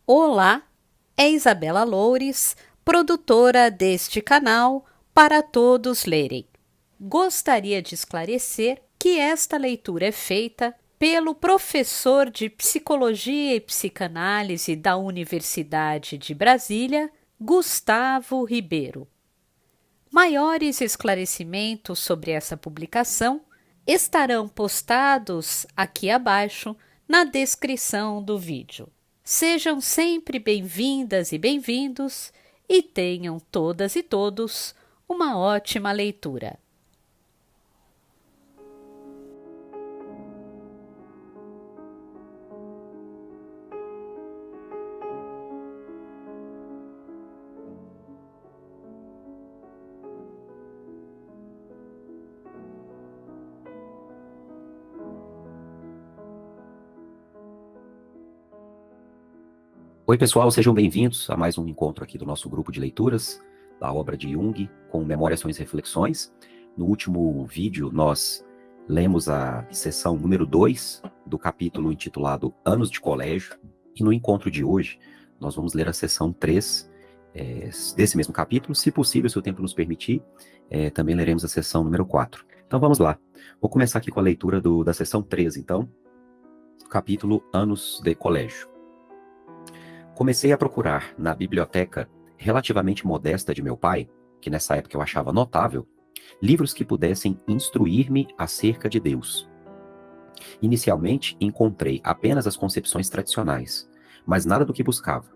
Olá, é Isabela Loures, produtora deste canal para todos lerem. Gostaria de esclarecer que esta leitura é feita pelo professor de Psicologia e Psicanálise da Universidade de Brasília, Gustavo Ribeiro. Maiores esclarecimentos sobre essa publicação estarão postados aqui abaixo na descrição do vídeo. Sejam sempre bem-vindas e bem-vindos e tenham todas e todos uma ótima leitura. Oi, pessoal, sejam bem-vindos a mais um encontro aqui do nosso grupo de leituras da obra de Jung, com Memórias, Sonhos e Reflexões. No último vídeo, nós lemos a sessão número 2 do capítulo intitulado Anos de Colégio, e no encontro de hoje, nós vamos ler a sessão 3 desse mesmo capítulo. Se possível, se o tempo nos permitir, também leremos a sessão número 4. Então vamos lá. Vou começar aqui com a leitura da sessão 3, então, capítulo Anos de Colégio. Comecei a procurar na biblioteca relativamente modesta de meu pai, que nessa época eu achava notável, livros que pudessem instruir-me acerca de Deus. Inicialmente, encontrei apenas as concepções tradicionais, mas nada do que buscava.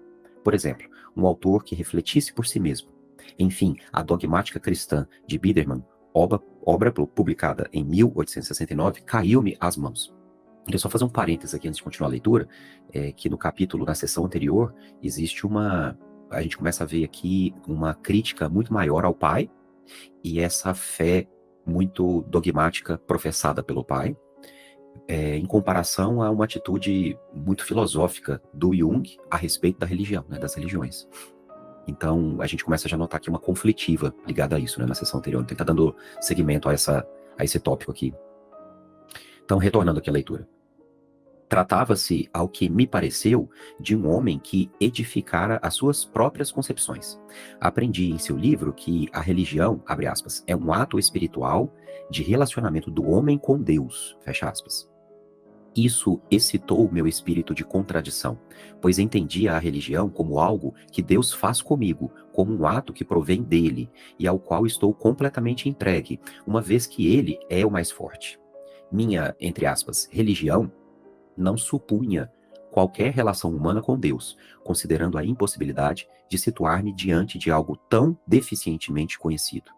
Por exemplo, um autor que refletisse por si mesmo. Enfim, a Dogmática Cristã de Biderman, obra publicada em 1869, caiu-me às mãos. Queria só fazer um parênteses aqui antes de continuar a leitura, que no capítulo, na sessão anterior, existe a gente começa a ver aqui uma crítica muito maior ao pai, e essa fé muito dogmática professada pelo pai, em comparação a uma atitude muito filosófica do Jung a respeito da religião, né, das religiões. Então, a gente começa já a notar aqui uma conflitiva ligada a isso, né, na sessão anterior. Então, está dando seguimento a esse tópico aqui. Então, retornando aqui à leitura. Tratava-se, ao que me pareceu, de um homem que edificara as suas próprias concepções. Aprendi em seu livro que a religião, abre aspas, é um ato espiritual de relacionamento do homem com Deus, fecha aspas. Isso excitou meu espírito de contradição, pois entendia a religião como algo que Deus faz comigo, como um ato que provém dele e ao qual estou completamente entregue, uma vez que ele é o mais forte. Minha, entre aspas, religião não supunha qualquer relação humana com Deus, considerando a impossibilidade de situar-me diante de algo tão deficientemente conhecido.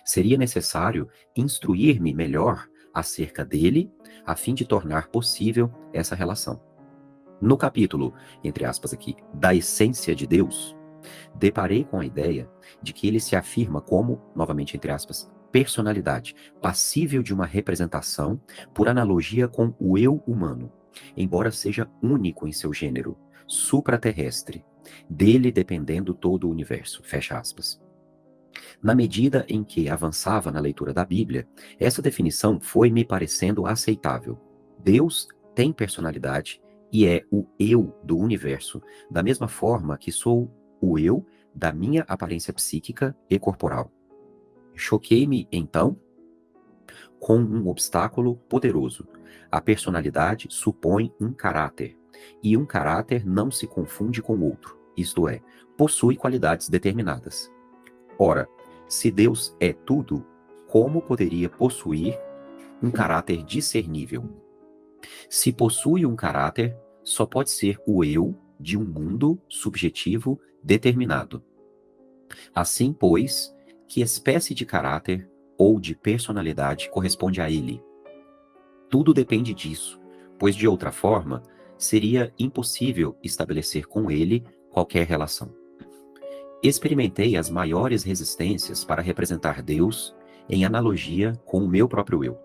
Seria necessário instruir-me melhor acerca dele, a fim de tornar possível essa relação. No capítulo, entre aspas aqui, da essência de Deus, deparei com a ideia de que ele se afirma como, novamente entre aspas, personalidade, passível de uma representação por analogia com o eu humano, embora seja único em seu gênero, supraterrestre, dele dependendo todo o universo, fecha aspas. Na medida em que avançava na leitura da Bíblia, essa definição foi me parecendo aceitável. Deus tem personalidade e é o eu do universo, da mesma forma que sou o eu da minha aparência psíquica e corporal. Choquei-me, então, com um obstáculo poderoso. A personalidade supõe um caráter, e um caráter não se confunde com outro, isto é, possui qualidades determinadas. Ora, se Deus é tudo, como poderia possuir um caráter discernível? Se possui um caráter, só pode ser o eu de um mundo subjetivo determinado. Assim, pois, que espécie de caráter ou de personalidade corresponde a ele? Tudo depende disso, pois de outra forma, seria impossível estabelecer com ele qualquer relação. Experimentei as maiores resistências para representar Deus em analogia com o meu próprio eu.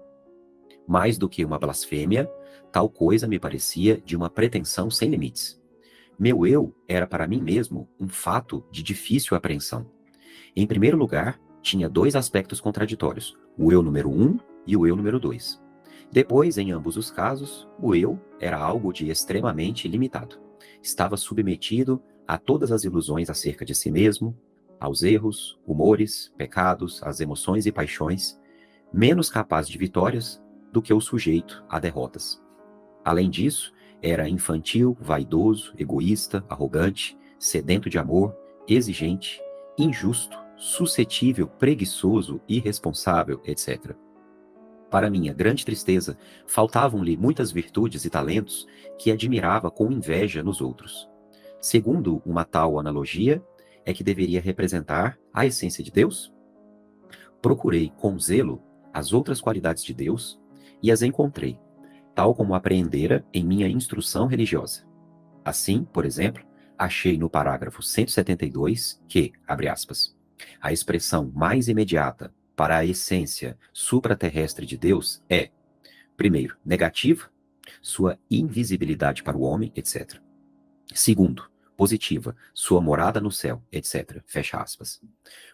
Mais do que uma blasfêmia, tal coisa me parecia de uma pretensão sem limites. Meu eu era para mim mesmo um fato de difícil apreensão. Em primeiro lugar, tinha dois aspectos contraditórios, o eu número 1 e o eu número 2. Depois, em ambos os casos, o eu era algo de extremamente limitado. estava submetido a todas as ilusões acerca de si mesmo, aos erros, humores, pecados, às emoções e paixões, menos capaz de vitórias do que o sujeito a derrotas. Além disso, era infantil, vaidoso, egoísta, arrogante, sedento de amor, exigente, injusto, suscetível, preguiçoso, irresponsável, etc. Para minha grande tristeza, faltavam-lhe muitas virtudes e talentos que admirava com inveja nos outros. Segundo uma tal analogia, é que deveria representar a essência de Deus? Procurei com zelo as outras qualidades de Deus e as encontrei, tal como apreendera em minha instrução religiosa. Assim, por exemplo, achei no parágrafo 172 que, abre aspas, a expressão mais imediata para a essência supraterrestre de Deus é, primeiro, negativa, sua invisibilidade para o homem, etc. Segundo, positiva, sua morada no céu, etc. Fecha aspas.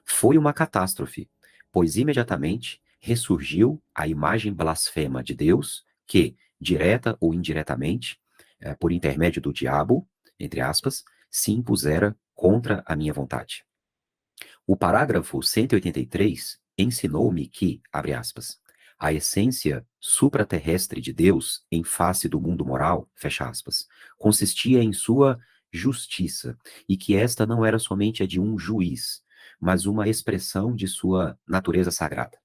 Foi uma catástrofe, pois imediatamente ressurgiu a imagem blasfema de Deus que, direta ou indiretamente, por intermédio do diabo, entre aspas, se impusera contra a minha vontade. O parágrafo 183 ensinou-me que, abre aspas, a essência supraterrestre de Deus em face do mundo moral, fecha aspas, consistia em sua justiça, e que esta não era somente a de um juiz, mas uma expressão de sua natureza sagrada.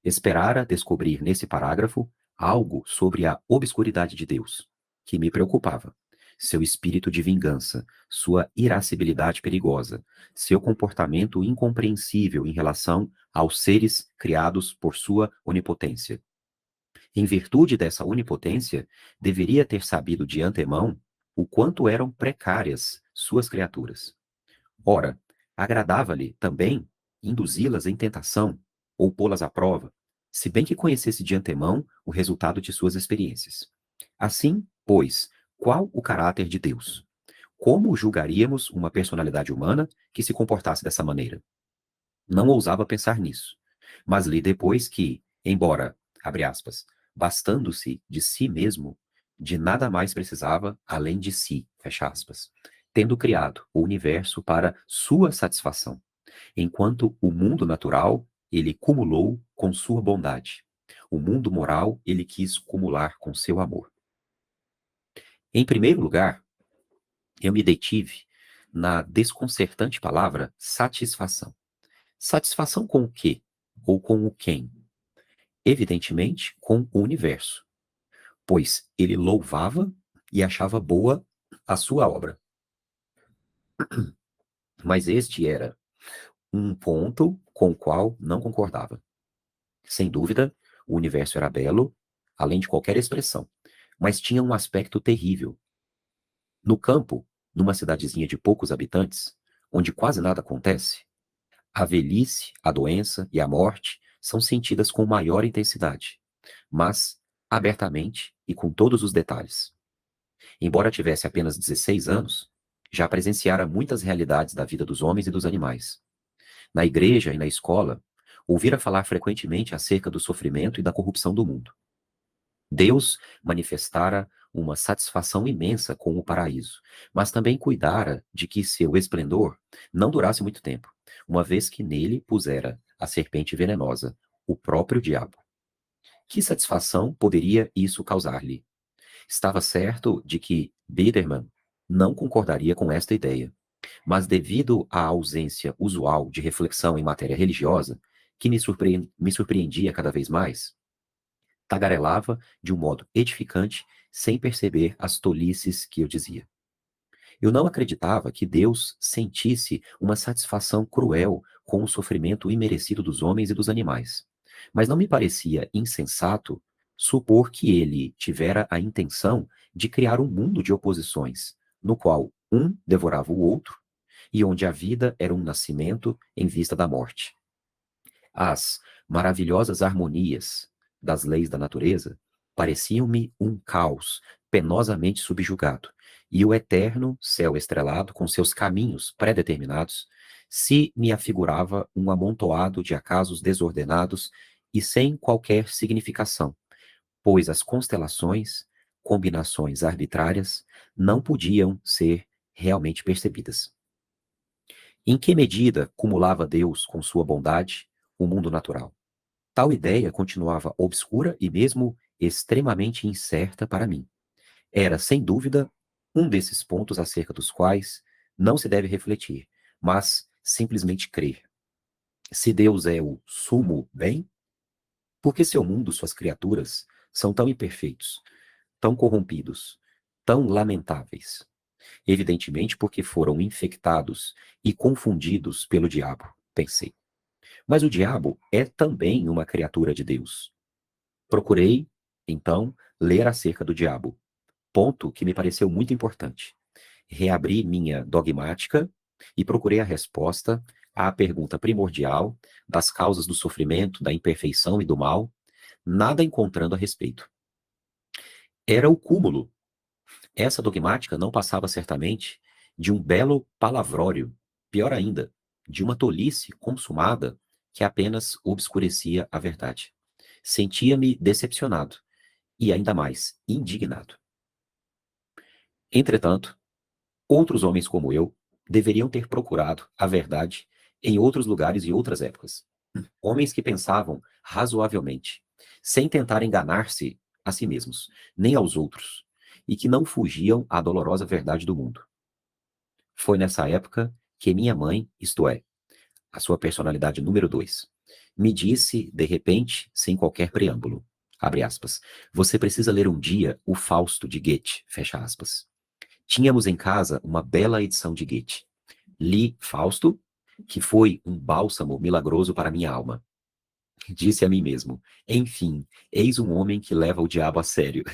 Esperara descobrir nesse parágrafo algo sobre a obscuridade de Deus, que me preocupava. Seu espírito de vingança, sua irascibilidade perigosa, seu comportamento incompreensível em relação aos seres criados por sua onipotência. Em virtude dessa onipotência, deveria ter sabido de antemão o quanto eram precárias suas criaturas. Ora, agradava-lhe também induzi-las em tentação ou pô-las à prova, se bem que conhecesse de antemão o resultado de suas experiências. Assim, pois, qual o caráter de Deus? Como julgaríamos uma personalidade humana que se comportasse dessa maneira? Não ousava pensar nisso, mas li depois que, embora, abre aspas, bastando-se de si mesmo, de nada mais precisava além de si, fecha aspas, tendo criado o universo para sua satisfação, enquanto o mundo natural ele cumulou com sua bondade. O mundo moral ele quis cumular com seu amor. Em primeiro lugar, eu me detive na desconcertante palavra satisfação. Satisfação com o quê? Ou com o quem? Evidentemente, com o universo, pois ele louvava e achava boa a sua obra. Mas este era um ponto com o qual não concordava. Sem dúvida, o universo era belo, além de qualquer expressão, mas tinha um aspecto terrível. No campo, numa cidadezinha de poucos habitantes, onde quase nada acontece, a velhice, a doença e a morte são sentidas com maior intensidade, mas abertamente e com todos os detalhes. Embora tivesse apenas 16 anos, já presenciara muitas realidades da vida dos homens e dos animais. Na igreja e na escola, ouvira falar frequentemente acerca do sofrimento e da corrupção do mundo. Deus manifestara uma satisfação imensa com o paraíso, mas também cuidara de que seu esplendor não durasse muito tempo, uma vez que nele pusera a serpente venenosa, o próprio diabo. Que satisfação poderia isso causar-lhe? Estava certo de que Biederman não concordaria com esta ideia, mas devido à ausência usual de reflexão em matéria religiosa, que me surpreendia cada vez mais, tagarelava de um modo edificante, sem perceber as tolices que eu dizia. Eu não acreditava que Deus sentisse uma satisfação cruel com o sofrimento imerecido dos homens e dos animais, mas não me parecia insensato supor que ele tivera a intenção de criar um mundo de oposições, no qual um devorava o outro e onde a vida era um nascimento em vista da morte. As maravilhosas harmonias das leis da natureza pareciam-me um caos penosamente subjugado, e o eterno céu estrelado, com seus caminhos pré-determinados, se me afigurava um amontoado de acasos desordenados e sem qualquer significação, pois as constelações, combinações arbitrárias não podiam ser realmente percebidas. Em que medida cumulava Deus com sua bondade o mundo natural? Tal ideia continuava obscura e mesmo extremamente incerta para mim. Era, sem dúvida, um desses pontos acerca dos quais não se deve refletir, mas simplesmente crer. Se Deus é o sumo bem, por que seu mundo, suas criaturas, são tão imperfeitos, tão corrompidos, tão lamentáveis? Evidentemente porque foram infectados e confundidos pelo diabo, pensei. Mas o diabo é também uma criatura de Deus. Procurei, então, ler acerca do diabo, ponto que me pareceu muito importante. Reabri minha dogmática e procurei a resposta à pergunta primordial das causas do sofrimento, da imperfeição e do mal, nada encontrando a respeito. Era o cúmulo. Essa dogmática não passava certamente de um belo palavrório, pior ainda, de uma tolice consumada que apenas obscurecia a verdade. Sentia-me decepcionado e ainda mais indignado. Entretanto, outros homens como eu deveriam ter procurado a verdade em outros lugares e outras épocas. Homens que pensavam razoavelmente, sem tentar enganar-se a si mesmos, nem aos outros, e que não fugiam à dolorosa verdade do mundo. Foi nessa época que minha mãe, isto é, a sua personalidade número 2, me disse, de repente, sem qualquer preâmbulo, abre aspas, você precisa ler um dia o Fausto de Goethe, fecha aspas. Tínhamos em casa uma bela edição de Goethe. Li Fausto, que foi um bálsamo milagroso para minha alma. Disse a mim mesmo, enfim, eis um homem que leva o diabo a sério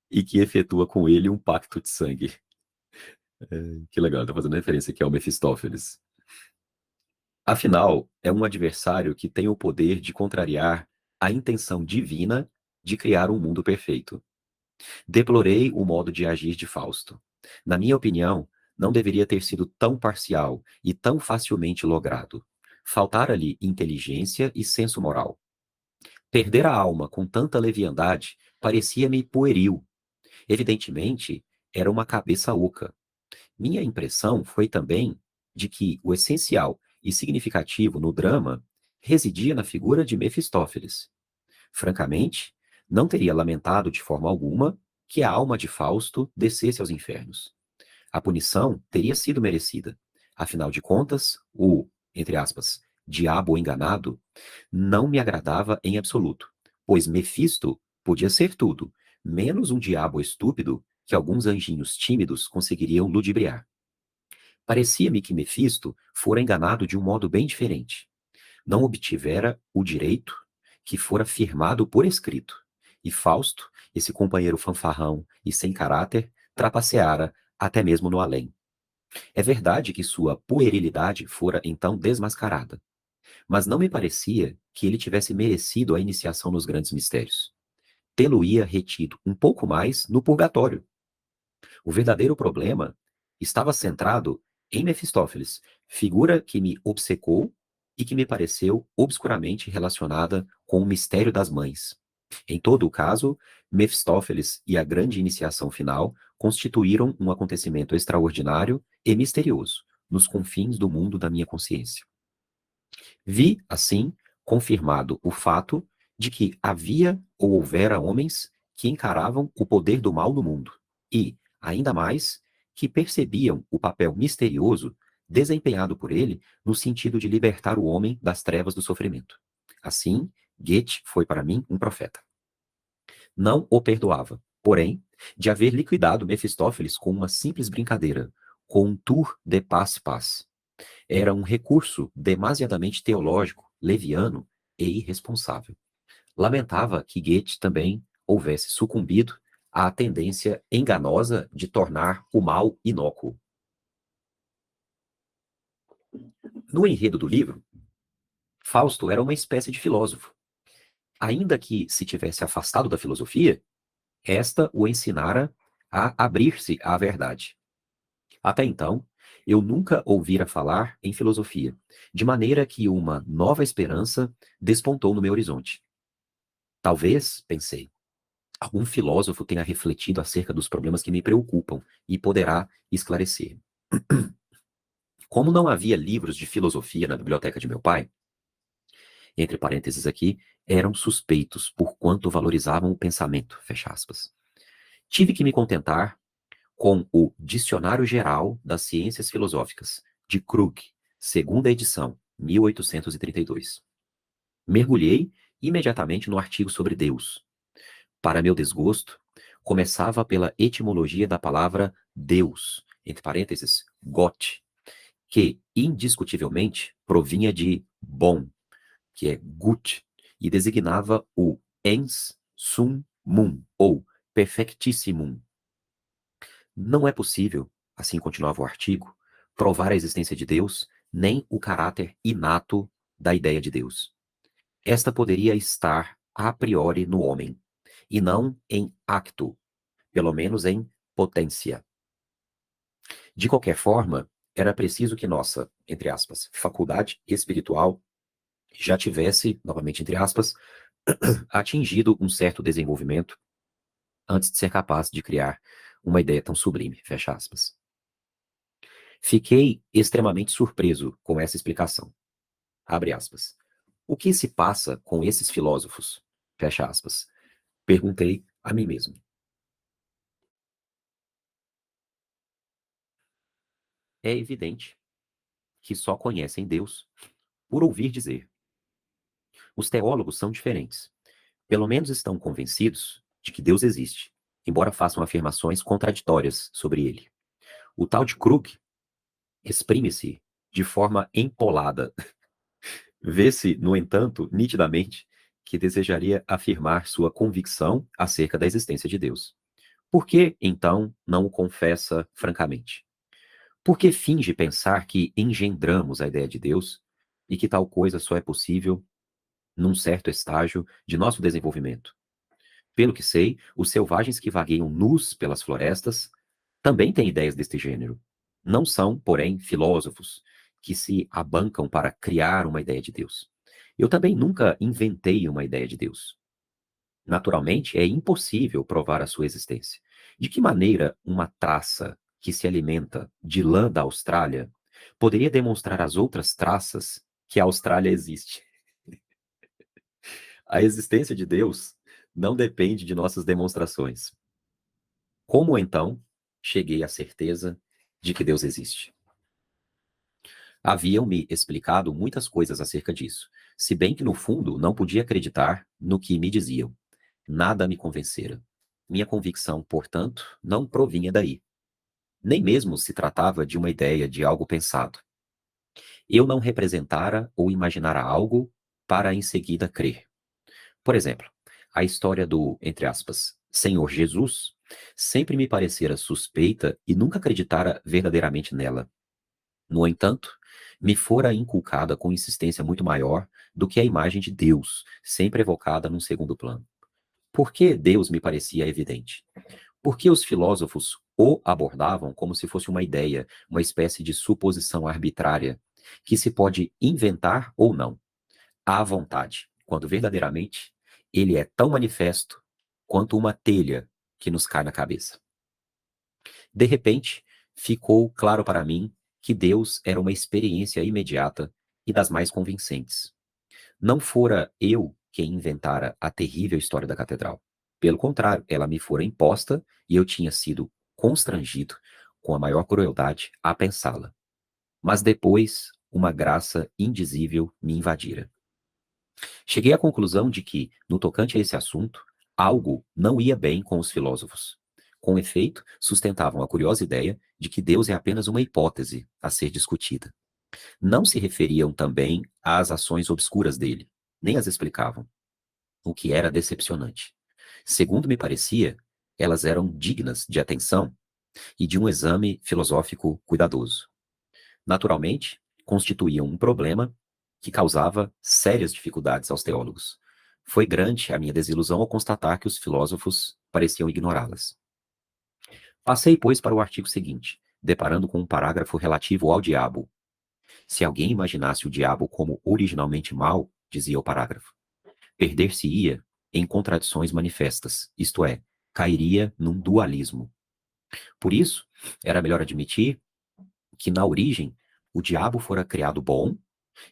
e que efetua com ele um pacto de sangue. Que legal, estou fazendo referência aqui ao Mefistófeles. Afinal, é um adversário que tem o poder de contrariar a intenção divina de criar um mundo perfeito. Deplorei o modo de agir de Fausto. Na minha opinião, não deveria ter sido tão parcial e tão facilmente logrado. Faltara-lhe inteligência e senso moral. Perder a alma com tanta leviandade parecia-me pueril. Evidentemente, era uma cabeça oca. Minha impressão foi também de que o essencial e significativo no drama residia na figura de Mefistófeles. Francamente, não teria lamentado de forma alguma que a alma de Fausto descesse aos infernos. A punição teria sido merecida. Afinal de contas, o, entre aspas, diabo enganado, não me agradava em absoluto, pois Mefisto podia ser tudo, menos um diabo estúpido que alguns anjinhos tímidos conseguiriam ludibriar. Parecia-me que Mefisto fora enganado de um modo bem diferente. Não obtivera o direito que fora firmado por escrito, e Fausto, esse companheiro fanfarrão e sem caráter, trapaceara até mesmo no além. É verdade que sua puerilidade fora então desmascarada, mas não me parecia que ele tivesse merecido a iniciação nos grandes mistérios. Tê-lo-ia retido um pouco mais no purgatório. O verdadeiro problema estava centrado em Mefistófeles, figura que me obcecou e que me pareceu obscuramente relacionada com o mistério das mães. Em todo o caso, Mefistófeles e a grande iniciação final constituíram um acontecimento extraordinário e misterioso nos confins do mundo da minha consciência. Vi, assim, confirmado o fato de que havia ou houvera homens que encaravam o poder do mal no mundo e, ainda mais, que percebiam o papel misterioso desempenhado por ele no sentido de libertar o homem das trevas do sofrimento. Assim, Goethe foi para mim um profeta. Não o perdoava, porém, de haver liquidado Mefistófeles com uma simples brincadeira, com um tour de passe-passe. Era um recurso demasiadamente teológico, leviano e irresponsável. Lamentava que Goethe também houvesse sucumbido à tendência enganosa de tornar o mal inócuo. No enredo do livro, Fausto era uma espécie de filósofo. Ainda que se tivesse afastado da filosofia, esta o ensinara a abrir-se à verdade. Até então, eu nunca ouvira falar em filosofia, de maneira que uma nova esperança despontou no meu horizonte. Talvez, pensei, algum filósofo tenha refletido acerca dos problemas que me preocupam e poderá esclarecer. Como não havia livros de filosofia na biblioteca de meu pai, entre parênteses aqui, eram suspeitos por quanto valorizavam o pensamento, fecha aspas. Tive que me contentar com o Dicionário Geral das Ciências Filosóficas, de Krug, segunda edição, 1832. Mergulhei imediatamente no artigo sobre Deus. Para meu desgosto, começava pela etimologia da palavra Deus, entre parênteses, Gott, que indiscutivelmente provinha de bom, que é gut, e designava o ens summum, ou perfectissimum. Não é possível, assim continuava o artigo, provar a existência de Deus, nem o caráter inato da ideia de Deus. Esta poderia estar a priori no homem, e não em acto, pelo menos em potência. De qualquer forma, era preciso que nossa, entre aspas, faculdade espiritual já tivesse, novamente entre aspas, atingido um certo desenvolvimento antes de ser capaz de criar uma ideia tão sublime, fecha aspas. Fiquei extremamente surpreso com essa explicação. Abre aspas. O que se passa com esses filósofos? Fecha aspas. Perguntei a mim mesmo. É evidente que só conhecem Deus por ouvir dizer. Os teólogos são diferentes. Pelo menos estão convencidos de que Deus existe, embora façam afirmações contraditórias sobre ele. O tal de Krug exprime-se de forma empolada. Vê-se, no entanto, nitidamente, que desejaria afirmar sua convicção acerca da existência de Deus. Por que, então, não o confessa francamente? Por que finge pensar que engendramos a ideia de Deus e que tal coisa só é possível num certo estágio de nosso desenvolvimento? Pelo que sei, os selvagens que vagueiam nus pelas florestas também têm ideias deste gênero. Não são, porém, filósofos que se abancam para criar uma ideia de Deus. Eu também nunca inventei uma ideia de Deus. Naturalmente, é impossível provar a sua existência. De que maneira uma traça que se alimenta de lã da Austrália poderia demonstrar às outras traças que a Austrália existe? A existência de Deus não depende de nossas demonstrações. Como então cheguei à certeza de que Deus existe? Haviam-me explicado muitas coisas acerca disso, se bem que no fundo não podia acreditar no que me diziam. Nada me convencera. Minha convicção, portanto, não provinha daí. Nem mesmo se tratava de uma ideia de algo pensado. Eu não representara ou imaginara algo para em seguida crer. Por exemplo, a história do, entre aspas, Senhor Jesus sempre me parecera suspeita e nunca acreditara verdadeiramente nela. No entanto, me fora inculcada com insistência muito maior do que a imagem de Deus, sempre evocada num segundo plano. Por que Deus me parecia evidente? Porque os filósofos o abordavam como se fosse uma ideia, uma espécie de suposição arbitrária, que se pode inventar ou não, à vontade, quando verdadeiramente ele é tão manifesto quanto uma telha que nos cai na cabeça. De repente, ficou claro para mim que Deus era uma experiência imediata e das mais convincentes. Não fora eu quem inventara a terrível história da catedral. Pelo contrário, ela me fora imposta e eu tinha sido constrangido, com a maior crueldade, a pensá-la. Mas depois, uma graça indizível me invadira. Cheguei à conclusão de que, no tocante a esse assunto, algo não ia bem com os filósofos. Com efeito, sustentavam a curiosa ideia de que Deus é apenas uma hipótese a ser discutida. Não se referiam também às ações obscuras dele, nem as explicavam, o que era decepcionante. Segundo me parecia, elas eram dignas de atenção e de um exame filosófico cuidadoso. Naturalmente, constituíam um problema que causava sérias dificuldades aos teólogos. Foi grande a minha desilusão ao constatar que os filósofos pareciam ignorá-las. Passei, pois, para o artigo seguinte, deparando com um parágrafo relativo ao diabo. Se alguém imaginasse o diabo como originalmente mau, dizia o parágrafo, perder-se-ia, em contradições manifestas, isto é, cairia num dualismo. Por isso, era melhor admitir que na origem o diabo fora criado bom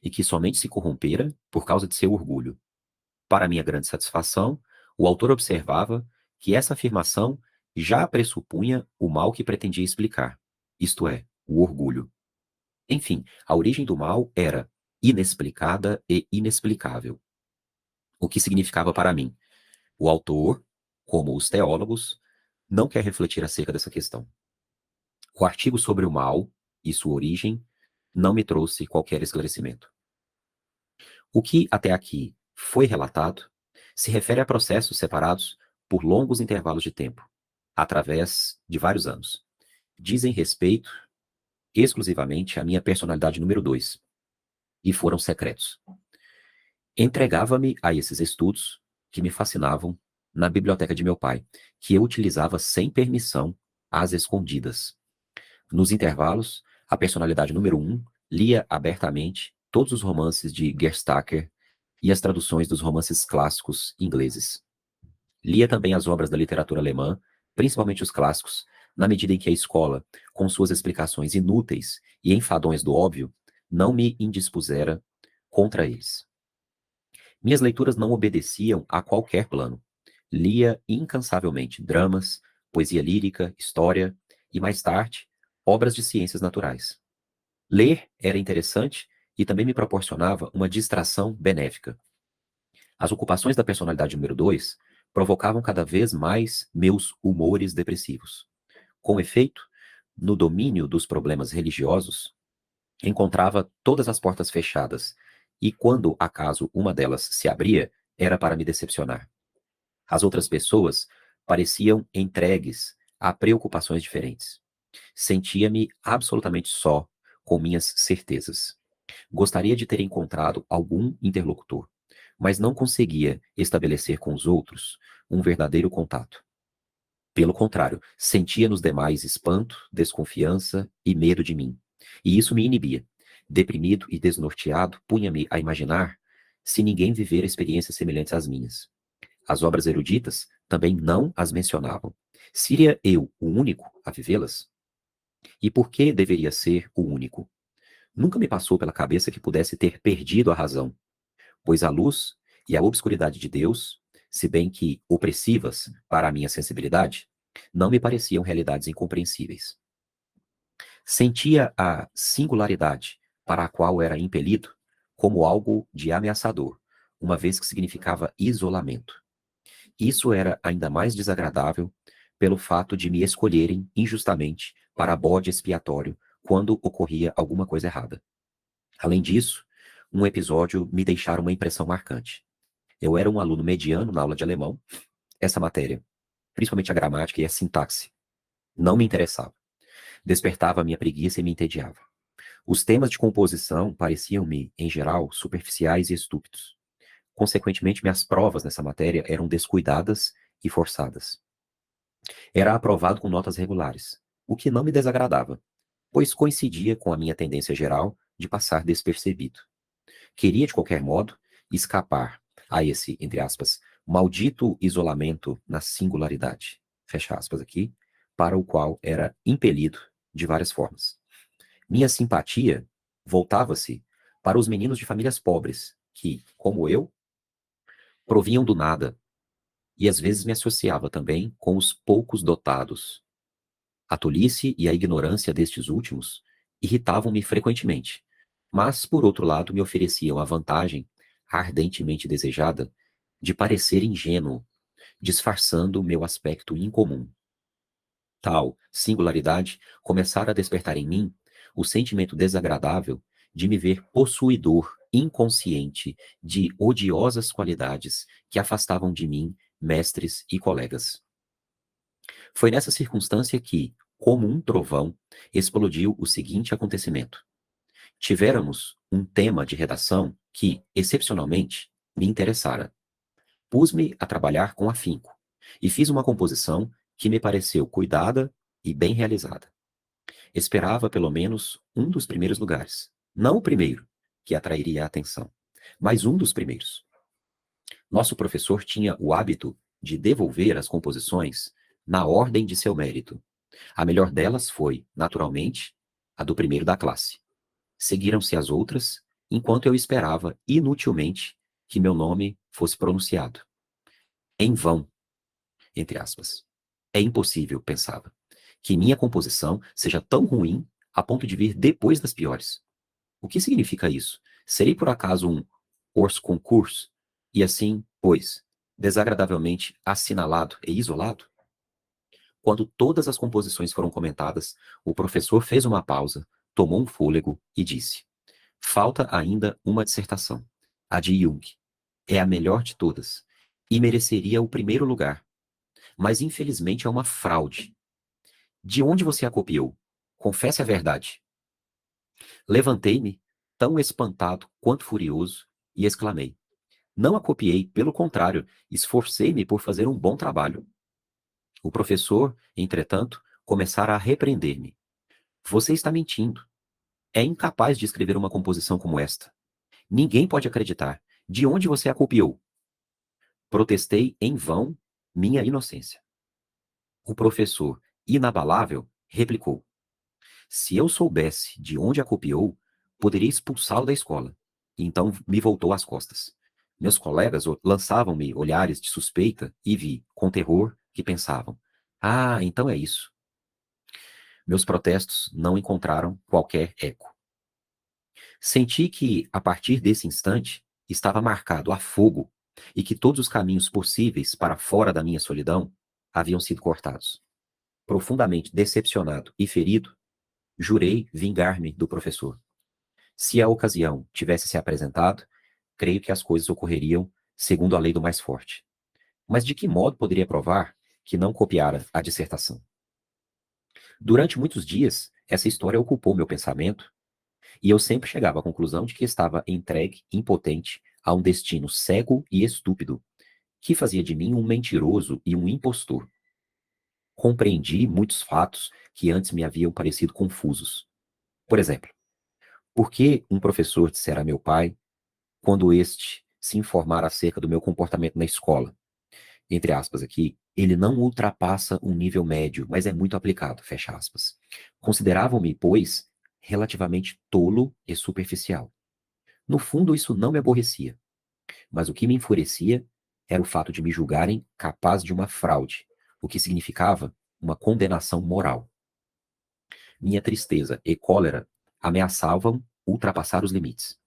e que somente se corrompera por causa de seu orgulho. Para minha grande satisfação, o autor observava que essa afirmação já pressupunha o mal que pretendia explicar, isto é, o orgulho. Enfim, a origem do mal era inexplicada e inexplicável. O que significava para mim? O autor, como os teólogos, não quer refletir acerca dessa questão. O artigo sobre o mal e sua origem não me trouxe qualquer esclarecimento. O que até aqui foi relatado se refere a processos separados por longos intervalos de tempo, através de vários anos. Dizem respeito exclusivamente à minha personalidade número 2 e foram secretos. Entregava-me a esses estudos que me fascinavam na biblioteca de meu pai, que eu utilizava sem permissão, às escondidas. Nos intervalos, a personalidade número 1 lia abertamente todos os romances de Gerstacker e as traduções dos romances clássicos ingleses. Lia também as obras da literatura alemã, principalmente os clássicos, na medida em que a escola, com suas explicações inúteis e enfadonhas do óbvio, não me indispusera contra eles. Minhas leituras não obedeciam a qualquer plano. Lia incansavelmente dramas, poesia lírica, história e, mais tarde, obras de ciências naturais. Ler era interessante e também me proporcionava uma distração benéfica. As ocupações da personalidade número 2 provocavam cada vez mais meus humores depressivos. Com efeito, no domínio dos problemas religiosos, encontrava todas as portas fechadas, e quando acaso uma delas se abria, era para me decepcionar. As outras pessoas pareciam entregues a preocupações diferentes. Sentia-me absolutamente só com minhas certezas. Gostaria de ter encontrado algum interlocutor, mas não conseguia estabelecer com os outros um verdadeiro contato. Pelo contrário, sentia nos demais espanto, desconfiança e medo de mim. E isso me inibia. Deprimido e desnorteado, punha-me a imaginar se ninguém vivera experiências semelhantes às minhas. As obras eruditas também não as mencionavam. Seria eu o único a vivê-las? E por que deveria ser o único? Nunca me passou pela cabeça que pudesse ter perdido a razão, pois a luz e a obscuridade de Deus, se bem que opressivas para a minha sensibilidade, não me pareciam realidades incompreensíveis. Sentia a singularidade para a qual era impelido como algo de ameaçador, uma vez que significava isolamento. Isso era ainda mais desagradável pelo fato de me escolherem injustamente para bode expiatório quando ocorria alguma coisa errada. Além disso, um episódio me deixara uma impressão marcante. Eu era um aluno mediano na aula de alemão. Essa matéria, principalmente a gramática e a sintaxe, não me interessava. Despertava a minha preguiça e me entediava. Os temas de composição pareciam-me, em geral, superficiais e estúpidos. Consequentemente, minhas provas nessa matéria eram descuidadas e forçadas. Era aprovado com notas regulares, o que não me desagradava, pois coincidia com a minha tendência geral de passar despercebido. Queria, de qualquer modo, escapar a esse, entre aspas, maldito isolamento na singularidade, fecha aspas aqui, para o qual era impelido de várias formas. Minha simpatia voltava-se para os meninos de famílias pobres, que, como eu, provinham do nada, e às vezes me associava também com os poucos dotados. A tolice e a ignorância destes últimos irritavam-me frequentemente, mas, por outro lado, me ofereciam a vantagem ardentemente desejada de parecer ingênuo, disfarçando meu aspecto incomum. Tal singularidade começara a despertar em mim o sentimento desagradável de me ver possuidor inconsciente de odiosas qualidades que afastavam de mim mestres e colegas. Foi nessa circunstância que, como um trovão, explodiu o seguinte acontecimento. Tivéramos um tema de redação que, excepcionalmente, me interessara. Pus-me a trabalhar com afinco e fiz uma composição que me pareceu cuidada e bem realizada. Esperava pelo menos um dos primeiros lugares, não o primeiro, que atrairia a atenção, mas um dos primeiros. Nosso professor tinha o hábito de devolver as composições na ordem de seu mérito. A melhor delas foi, naturalmente, a do primeiro da classe. Seguiram-se as outras, enquanto eu esperava, inutilmente, que meu nome fosse pronunciado. Em vão, entre aspas. É impossível, pensava, que minha composição seja tão ruim a ponto de vir depois das piores. O que significa isso? Serei por acaso um hors concurso e assim, pois, desagradavelmente assinalado e isolado? Quando todas as composições foram comentadas, o professor fez uma pausa, tomou um fôlego e disse: falta ainda uma dissertação, a de Jung. É a melhor de todas e mereceria o primeiro lugar, mas infelizmente é uma fraude. De onde você a copiou? Confesse a verdade. Levantei-me, tão espantado quanto furioso, e exclamei: não a copiei, pelo contrário, esforcei-me por fazer um bom trabalho. O professor, entretanto, começara a repreender-me. Você está mentindo. É incapaz de escrever uma composição como esta. Ninguém pode acreditar. De onde você a copiou? Protestei em vão minha inocência. O professor, inabalável, replicou: se eu soubesse de onde a copiou, poderia expulsá-lo da escola. E então me voltou às costas. Meus colegas lançavam-me olhares de suspeita e vi, com terror, que pensavam: ah, então é isso. Meus protestos não encontraram qualquer eco. Senti que, a partir desse instante, estava marcado a fogo e que todos os caminhos possíveis para fora da minha solidão haviam sido cortados. Profundamente decepcionado e ferido, jurei vingar-me do professor. Se a ocasião tivesse se apresentado, creio que as coisas ocorreriam segundo a lei do mais forte. Mas de que modo poderia provar que não copiara a dissertação? Durante muitos dias, essa história ocupou meu pensamento e eu sempre chegava à conclusão de que estava entregue, impotente, a um destino cego e estúpido, que fazia de mim um mentiroso e um impostor. Compreendi muitos fatos que antes me haviam parecido confusos. Por exemplo, por que um professor dissera a meu pai, quando este se informara acerca do meu comportamento na escola, entre aspas aqui, ele não ultrapassa um nível médio, mas é muito aplicado, fecha aspas. Consideravam-me, pois, relativamente tolo e superficial. No fundo, isso não me aborrecia, mas o que me enfurecia era o fato de me julgarem capaz de uma fraude, o que significava uma condenação moral. Minha tristeza e cólera ameaçavam ultrapassar os limites.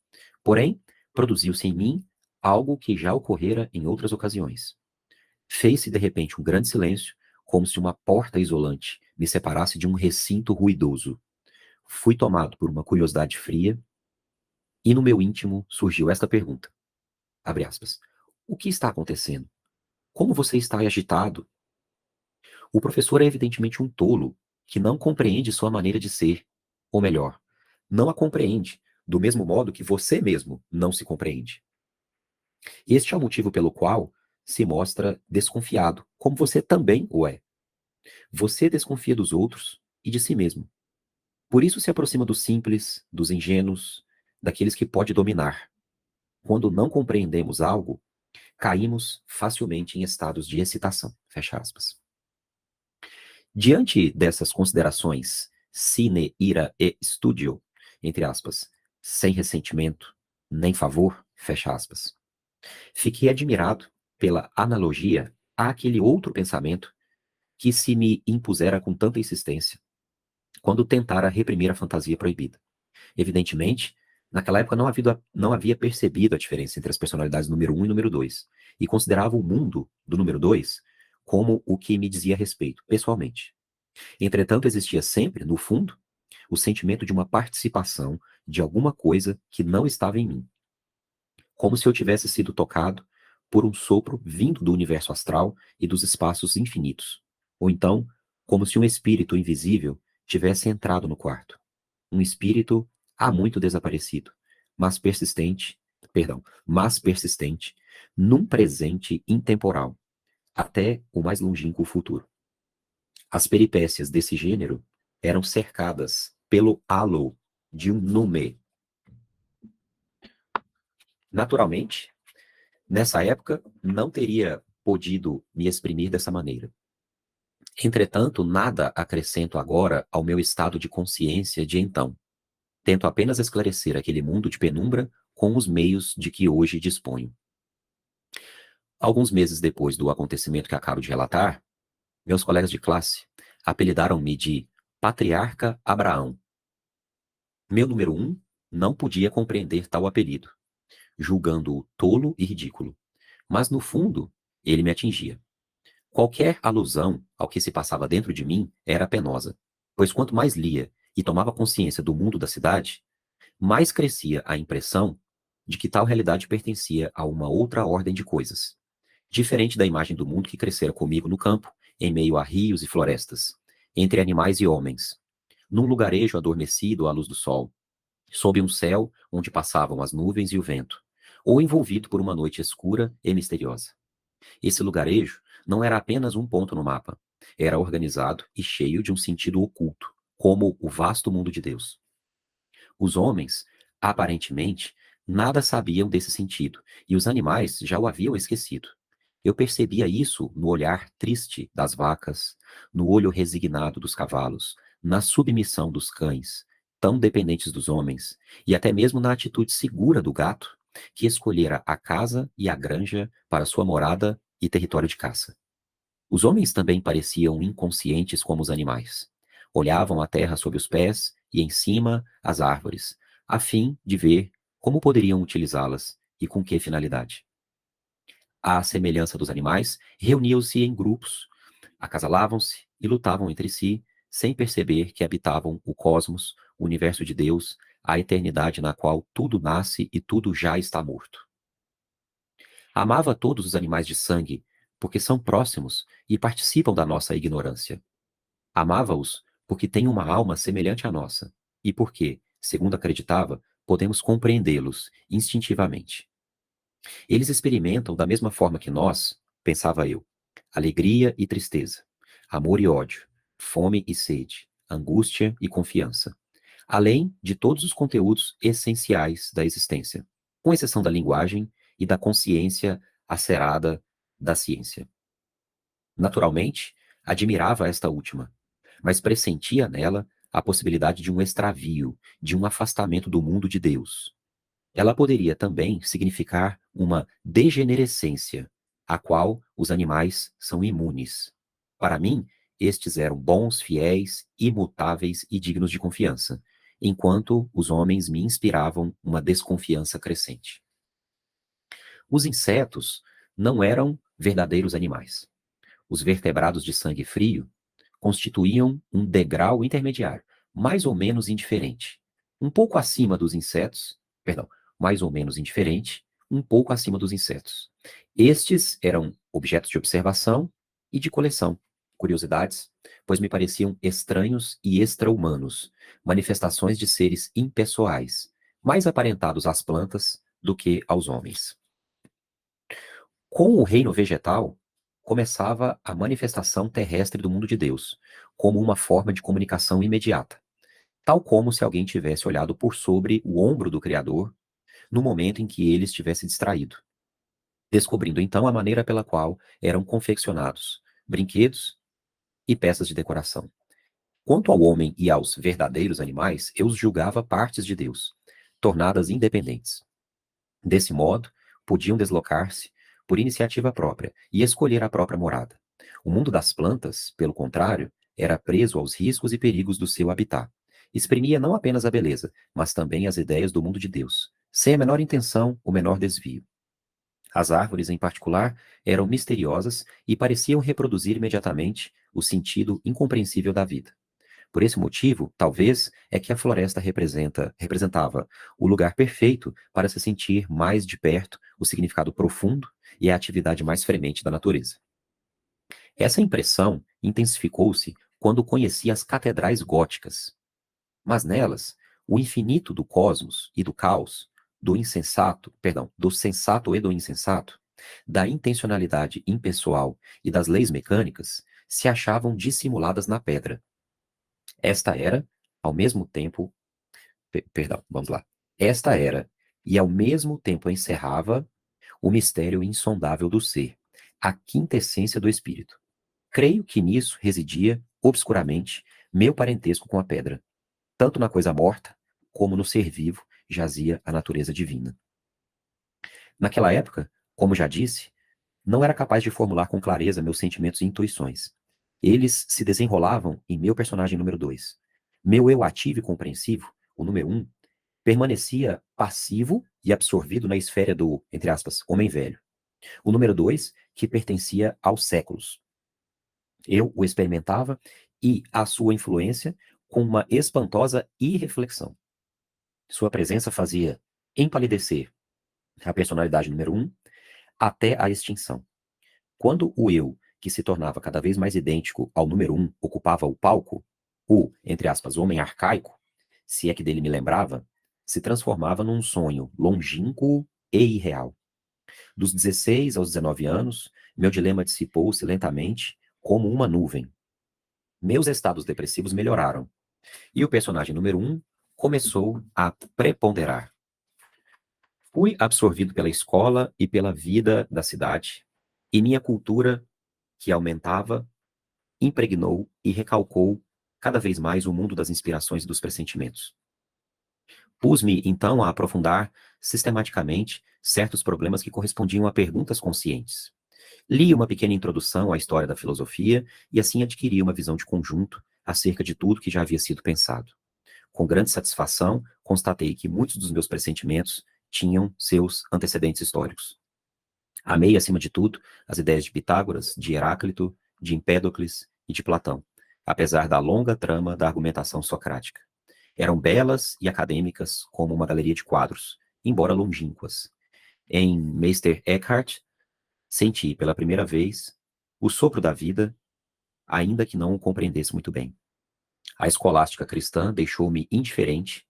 Porém, produziu-se em mim algo que já ocorrera em outras ocasiões. Fez-se de repente um grande silêncio, como se uma porta isolante me separasse de um recinto ruidoso. Fui tomado por uma curiosidade fria e no meu íntimo surgiu esta pergunta, abre aspas, o que está acontecendo? Como você está agitado? O professor é evidentemente um tolo, que não compreende sua maneira de ser. Ou melhor, não a compreende, do mesmo modo que você mesmo não se compreende. Este é o motivo pelo qual se mostra desconfiado, como você também o é. Você desconfia dos outros e de si mesmo. Por isso se aproxima dos simples, dos ingênuos, daqueles que pode dominar. Quando não compreendemos algo, caímos facilmente em estados de excitação. Fecha aspas. Diante dessas considerações, sine ira e studio, entre aspas, sem ressentimento, nem favor, fecha aspas, fiquei admirado pela analogia àquele outro pensamento que se me impusera com tanta insistência, quando tentara reprimir a fantasia proibida. Evidentemente, naquela época não havia percebido a diferença entre as personalidades número 1 e número 2, e considerava o mundo do número 2 como o que me dizia respeito, pessoalmente. Entretanto, existia sempre, no fundo, o sentimento de uma participação de alguma coisa que não estava em mim. Como se eu tivesse sido tocado por um sopro vindo do universo astral e dos espaços infinitos. Ou então, como se um espírito invisível tivesse entrado no quarto. Um espírito há muito desaparecido, mas persistente, num presente intemporal, até o mais longínquo futuro. As peripécias desse gênero eram cercadas pelo halo de um nume. Naturalmente, Nessa época, não teria podido me exprimir dessa maneira. Entretanto, nada acrescento agora ao meu estado de consciência de então. Tento apenas esclarecer aquele mundo de penumbra com os meios de que hoje disponho. Alguns meses depois do acontecimento que acabo de relatar, meus colegas de classe apelidaram-me de Patriarca Abraão. Meu número 1 não podia compreender tal apelido, julgando-o tolo e ridículo. Mas, no fundo, ele me atingia. Qualquer alusão ao que se passava dentro de mim era penosa, pois quanto mais lia e tomava consciência do mundo da cidade, mais crescia a impressão de que tal realidade pertencia a uma outra ordem de coisas, diferente da imagem do mundo que crescera comigo no campo, em meio a rios e florestas, entre animais e homens, num lugarejo adormecido à luz do sol, sob um céu onde passavam as nuvens e o vento, ou envolvido por uma noite escura e misteriosa. Esse lugarejo não era apenas um ponto no mapa, era organizado e cheio de um sentido oculto, como o vasto mundo de Deus. Os homens, aparentemente, nada sabiam desse sentido, e os animais já o haviam esquecido. Eu percebia isso no olhar triste das vacas, no olho resignado dos cavalos, na submissão dos cães, tão dependentes dos homens, e até mesmo na atitude segura do gato, que escolhera a casa e a granja para sua morada e território de caça. Os homens também pareciam inconscientes como os animais. Olhavam a terra sob os pés e em cima as árvores, a fim de ver como poderiam utilizá-las e com que finalidade. À semelhança dos animais, reuniam-se em grupos, acasalavam-se e lutavam entre si, sem perceber que habitavam o cosmos, o universo de Deus, a eternidade na qual tudo nasce e tudo já está morto. Amava todos os animais de sangue, porque são próximos e participam da nossa ignorância. Amava-os porque têm uma alma semelhante à nossa, e porque, segundo acreditava, podemos compreendê-los instintivamente. Eles experimentam da mesma forma que nós, pensava eu, alegria e tristeza, amor e ódio, fome e sede, angústia e confiança, além de todos os conteúdos essenciais da existência, com exceção da linguagem e da consciência acerada da ciência. Naturalmente, admirava esta última, mas pressentia nela a possibilidade de um extravio, de um afastamento do mundo de Deus. Ela poderia também significar uma degenerescência, à qual os animais são imunes. Para mim, estes eram bons, fiéis, imutáveis e dignos de confiança, enquanto os homens me inspiravam uma desconfiança crescente. Os insetos não eram verdadeiros animais. Os vertebrados de sangue frio constituíam um degrau intermediário, mais ou menos indiferente, um pouco acima dos insetos, perdão, mais ou menos indiferente, um pouco acima dos insetos. Estes eram objetos de observação e de coleção, curiosidades, pois me pareciam estranhos e extra-humanos, manifestações de seres impessoais, mais aparentados às plantas do que aos homens. Com o reino vegetal, começava a manifestação terrestre do mundo de Deus, como uma forma de comunicação imediata, tal como se alguém tivesse olhado por sobre o ombro do Criador no momento em que ele estivesse distraído, descobrindo então a maneira pela qual eram confeccionados brinquedos e peças de decoração. Quanto ao homem e aos verdadeiros animais, eu os julgava partes de Deus, tornadas independentes. Desse modo, podiam deslocar-se por iniciativa própria e escolher a própria morada. O mundo das plantas, pelo contrário, era preso aos riscos e perigos do seu habitat. Exprimia não apenas a beleza, mas também as ideias do mundo de Deus, sem a menor intenção, o menor desvio. As árvores, em particular, eram misteriosas e pareciam reproduzir imediatamente o sentido incompreensível da vida. Por esse motivo, talvez, é que a floresta representava o lugar perfeito para se sentir mais de perto o significado profundo e a atividade mais fremente da natureza. Essa impressão intensificou-se quando conheci as catedrais góticas. Mas nelas, o infinito do cosmos e do caos, do sensato e do insensato, da intencionalidade impessoal e das leis mecânicas, se achavam dissimuladas na pedra. Esta era, ao mesmo tempo, vamos lá. Esta era, e ao mesmo tempo encerrava o mistério insondável do ser, a quintessência do espírito. Creio que nisso residia, obscuramente, meu parentesco com a pedra. Tanto na coisa morta, como no ser vivo, jazia a natureza divina. Naquela época, como já disse, não era capaz de formular com clareza meus sentimentos e intuições. Eles se desenrolavam em meu personagem número 2. Meu eu ativo e compreensivo, o número 1, permanecia passivo e absorvido na esfera do, entre aspas, homem velho. O número 2, que pertencia aos séculos. Eu o experimentava e a sua influência com uma espantosa irreflexão. Sua presença fazia empalidecer a personalidade número 1 até a extinção. Quando o eu, que se tornava cada vez mais idêntico ao número 1, ocupava o palco, o, entre aspas, homem arcaico, se é que dele me lembrava, se transformava num sonho longínquo e irreal. Dos 16 aos 19 anos, meu dilema dissipou-se lentamente como uma nuvem. Meus estados depressivos melhoraram, e o personagem número 1 começou a preponderar. Fui absorvido pela escola e pela vida da cidade, e minha cultura, que aumentava, impregnou e recalcou cada vez mais o mundo das inspirações e dos pressentimentos. Pus-me, então, a aprofundar sistematicamente certos problemas que correspondiam a perguntas conscientes. Li uma pequena introdução à história da filosofia e assim adquiri uma visão de conjunto acerca de tudo que já havia sido pensado. Com grande satisfação, constatei que muitos dos meus pressentimentos tinham seus antecedentes históricos. Amei, acima de tudo, as ideias de Pitágoras, de Heráclito, de Empédocles e de Platão, apesar da longa trama da argumentação socrática. Eram belas e acadêmicas como uma galeria de quadros, embora longínquas. Em Meister Eckhart, senti pela primeira vez o sopro da vida, ainda que não o compreendesse muito bem. A escolástica cristã deixou-me indiferente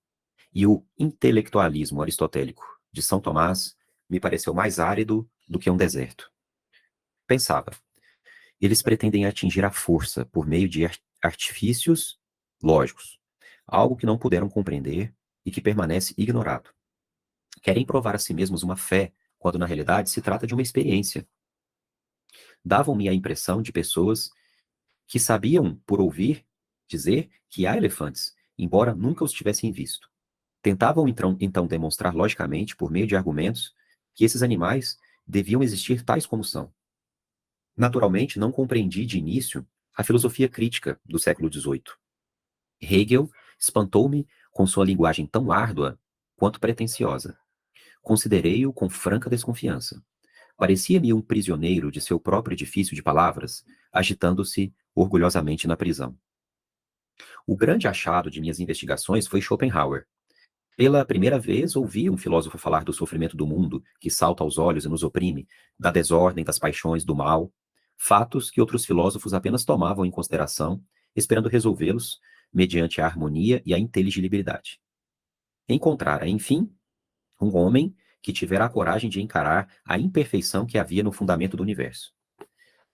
e o intelectualismo aristotélico de São Tomás me pareceu mais árido do que um deserto. Pensava, eles pretendem atingir a força por meio de artifícios lógicos, algo que não puderam compreender e que permanece ignorado. Querem provar a si mesmos uma fé, quando na realidade se trata de uma experiência. Davam-me a impressão de pessoas que sabiam, por ouvir, dizer que há elefantes, embora nunca os tivessem visto. Tentavam então demonstrar logicamente, por meio de argumentos, que esses animais deviam existir tais como são. Naturalmente, não compreendi de início a filosofia crítica do século XVIII. Hegel espantou-me com sua linguagem tão árdua quanto pretensiosa. Considerei-o com franca desconfiança. Parecia-me um prisioneiro de seu próprio edifício de palavras, agitando-se orgulhosamente na prisão. O grande achado de minhas investigações foi Schopenhauer. Pela primeira vez ouvi um filósofo falar do sofrimento do mundo, que salta aos olhos e nos oprime, da desordem, das paixões, do mal, fatos que outros filósofos apenas tomavam em consideração, esperando resolvê-los mediante a harmonia e a inteligibilidade. Encontrara, enfim, um homem que tivera a coragem de encarar a imperfeição que havia no fundamento do universo.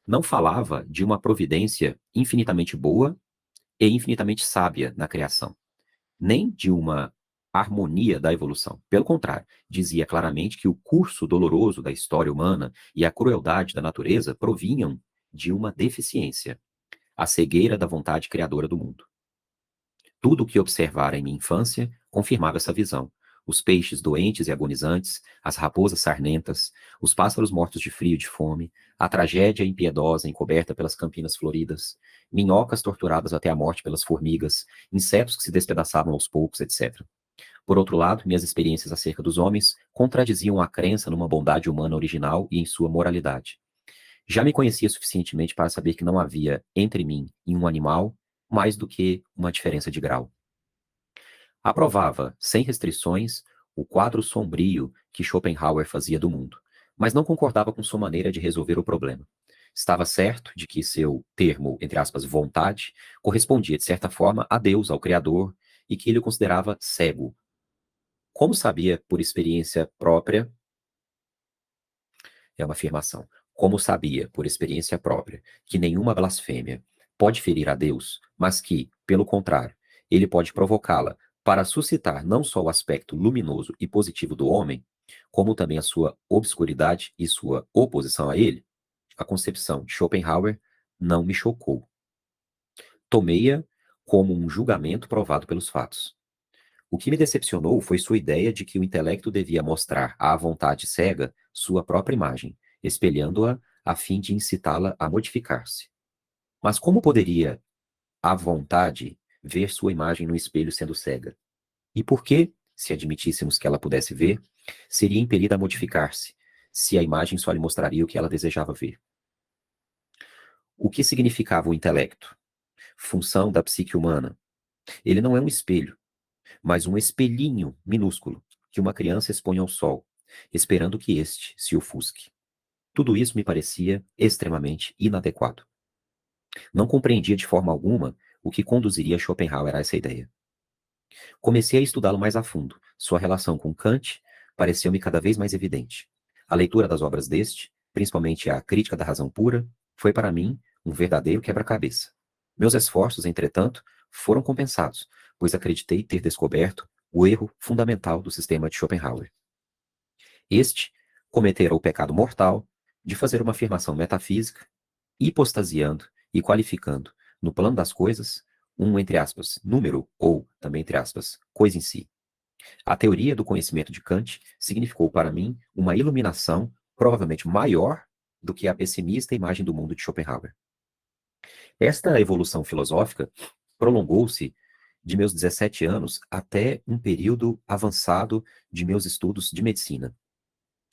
Não falava de uma providência infinitamente boa e infinitamente sábia na criação, nem de uma harmonia da evolução. Pelo contrário, dizia claramente que o curso doloroso da história humana e a crueldade da natureza provinham de uma deficiência, a cegueira da vontade criadora do mundo. Tudo o que observara em minha infância confirmava essa visão. Os peixes doentes e agonizantes, as raposas sarnentas, os pássaros mortos de frio e de fome, a tragédia impiedosa encoberta pelas campinas floridas, minhocas torturadas até a morte pelas formigas, insetos que se despedaçavam aos poucos, etc. Por outro lado, minhas experiências acerca dos homens contradiziam a crença numa bondade humana original e em sua moralidade. Já me conhecia suficientemente para saber que não havia entre mim e um animal mais do que uma diferença de grau. Aprovava, sem restrições, o quadro sombrio que Schopenhauer fazia do mundo, mas não concordava com sua maneira de resolver o problema. Estava certo de que seu termo, entre aspas, vontade, correspondia, de certa forma, a Deus, ao Criador, e que ele o considerava cego. Como sabia por experiência própria, é uma afirmação, como sabia por experiência própria que nenhuma blasfêmia pode ferir a Deus, mas que, pelo contrário, ele pode provocá-la para suscitar não só o aspecto luminoso e positivo do homem, como também a sua obscuridade e sua oposição a ele, a concepção de Schopenhauer não me chocou. Tomei-a como um julgamento provado pelos fatos. O que me decepcionou foi sua ideia de que o intelecto devia mostrar à vontade cega sua própria imagem, espelhando-a a fim de incitá-la a modificar-se. Mas como poderia a vontade ver sua imagem no espelho sendo cega? E por que, se admitíssemos que ela pudesse ver, seria impelida a modificar-se, se a imagem só lhe mostraria o que ela desejava ver? O que significava o intelecto? Função da psique humana. Ele não é um espelho, mas um espelhinho minúsculo que uma criança expõe ao sol, esperando que este se ofusque. Tudo isso me parecia extremamente inadequado. Não compreendia de forma alguma o que conduziria Schopenhauer a essa ideia. Comecei a estudá-lo mais a fundo. Sua relação com Kant pareceu-me cada vez mais evidente. A leitura das obras deste, principalmente a Crítica da Razão Pura, foi para mim um verdadeiro quebra-cabeça. Meus esforços, entretanto, foram compensados, pois acreditei ter descoberto o erro fundamental do sistema de Schopenhauer. Este cometera o pecado mortal de fazer uma afirmação metafísica, hipostasiando e qualificando, no plano das coisas, um, entre aspas, número ou, também entre aspas, coisa em si. A teoria do conhecimento de Kant significou para mim uma iluminação provavelmente maior do que a pessimista imagem do mundo de Schopenhauer. Esta evolução filosófica prolongou-se de meus 17 anos até um período avançado de meus estudos de medicina.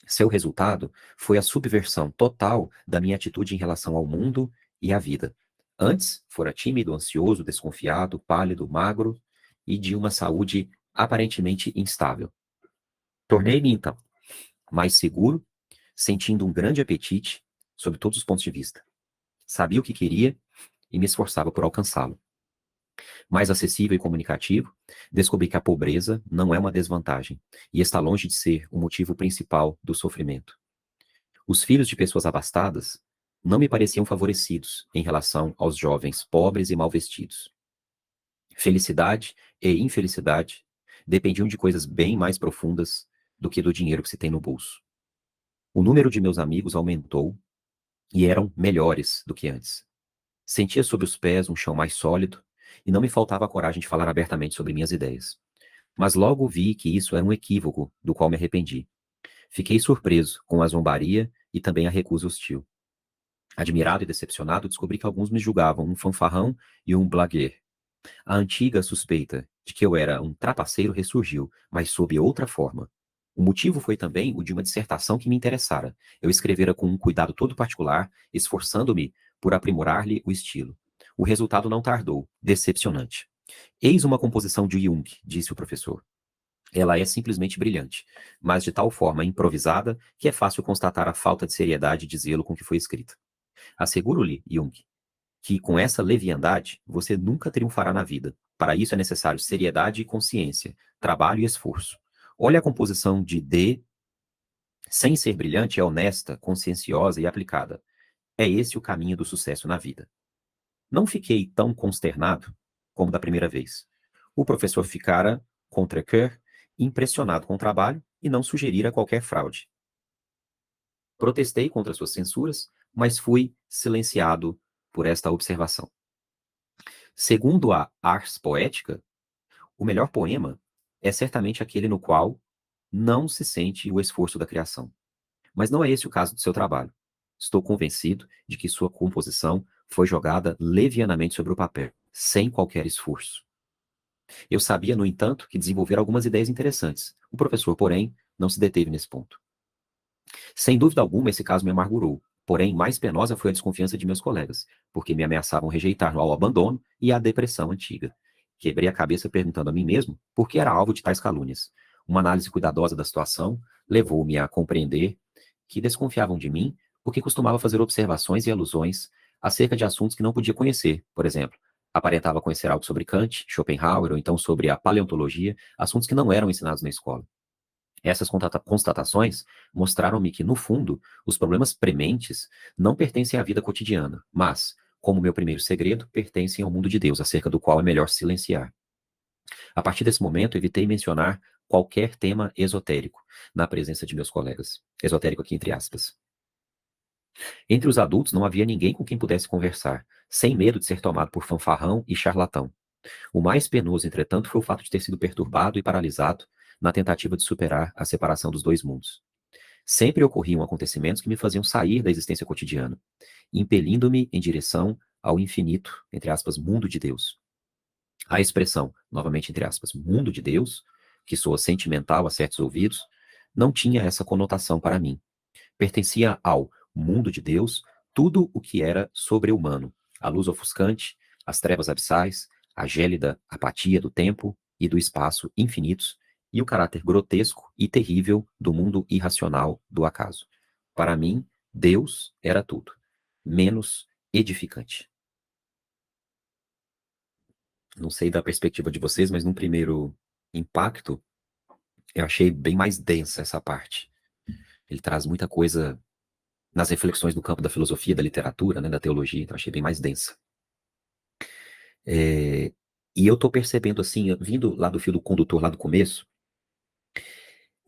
Seu resultado foi a subversão total da minha atitude em relação ao mundo e à vida. Antes, fora tímido, ansioso, desconfiado, pálido, magro e de uma saúde aparentemente instável. Tornei-me, então, mais seguro, sentindo um grande apetite sob todos os pontos de vista. Sabia o que queria e me esforçava por alcançá-lo. Mais acessível e comunicativo, descobri que a pobreza não é uma desvantagem e está longe de ser o motivo principal do sofrimento. Os filhos de pessoas abastadas não me pareciam favorecidos em relação aos jovens pobres e mal vestidos. Felicidade e infelicidade dependiam de coisas bem mais profundas do que do dinheiro que se tem no bolso. O número de meus amigos aumentou e eram melhores do que antes. Sentia sob os pés um chão mais sólido e não me faltava a coragem de falar abertamente sobre minhas ideias. Mas logo vi que isso era um equívoco do qual me arrependi. Fiquei surpreso com a zombaria e também a recusa hostil. Admirado e decepcionado, descobri que alguns me julgavam um fanfarrão e um blagueur. A antiga suspeita de que eu era um trapaceiro ressurgiu, mas sob outra forma. O motivo foi também o de uma dissertação que me interessara. Eu escrevera com um cuidado todo particular, esforçando-me por aprimorar-lhe o estilo. O resultado não tardou, decepcionante. Eis uma composição de Jung, disse o professor. Ela é simplesmente brilhante, mas de tal forma improvisada que é fácil constatar a falta de seriedade e de zelo com que foi escrita. Asseguro-lhe, Jung, que com essa leviandade você nunca triunfará na vida. Para isso é necessário seriedade e consciência, trabalho e esforço. Olha a composição de D, sem ser brilhante, é honesta, conscienciosa e aplicada. É esse o caminho do sucesso na vida. Não fiquei tão consternado como da primeira vez. O professor ficara, contre cœur, impressionado com o trabalho e não sugerira qualquer fraude. Protestei contra suas censuras, mas fui silenciado por esta observação. Segundo a Ars Poética, o melhor poema é certamente aquele no qual não se sente o esforço da criação. Mas não é esse o caso do seu trabalho. Estou convencido de que sua composição foi jogada levianamente sobre o papel, sem qualquer esforço. Eu sabia, no entanto, que desenvolver algumas ideias interessantes. O professor, porém, não se deteve nesse ponto. Sem dúvida alguma, esse caso me amargurou. Porém, mais penosa foi a desconfiança de meus colegas, porque me ameaçavam rejeitar ao abandono e à depressão antiga. Quebrei a cabeça perguntando a mim mesmo por que era alvo de tais calúnias. Uma análise cuidadosa da situação levou-me a compreender que desconfiavam de mim porque costumava fazer observações e alusões acerca de assuntos que não podia conhecer. Por exemplo, aparentava conhecer algo sobre Kant, Schopenhauer ou então sobre a paleontologia, assuntos que não eram ensinados na escola. Essas constatações mostraram-me que, no fundo, os problemas prementes não pertencem à vida cotidiana, mas, como meu primeiro segredo, pertencem ao mundo de Deus, acerca do qual é melhor silenciar. A partir desse momento, evitei mencionar qualquer tema esotérico na presença de meus colegas. Esotérico aqui entre aspas. Entre os adultos não havia ninguém com quem pudesse conversar, sem medo de ser tomado por fanfarrão e charlatão. O mais penoso, entretanto, foi o fato de ter sido perturbado e paralisado na tentativa de superar a separação dos dois mundos. Sempre ocorriam acontecimentos que me faziam sair da existência cotidiana, impelindo-me em direção ao infinito, entre aspas, mundo de Deus. A expressão, novamente entre aspas, mundo de Deus, que soa sentimental a certos ouvidos, não tinha essa conotação para mim. Pertencia ao mundo de Deus tudo o que era sobre-humano, a luz ofuscante, as trevas abissais, a gélida apatia do tempo e do espaço infinitos, e o caráter grotesco e terrível do mundo irracional do acaso. Para mim, Deus era tudo, menos edificante. Não sei da perspectiva de vocês, mas num primeiro impacto, eu achei bem mais densa essa parte. Ele traz muita coisa nas reflexões no campo da filosofia, da literatura, né, da teologia, então achei bem mais densa. E eu estou percebendo, assim, vindo lá do fio do condutor, lá do começo,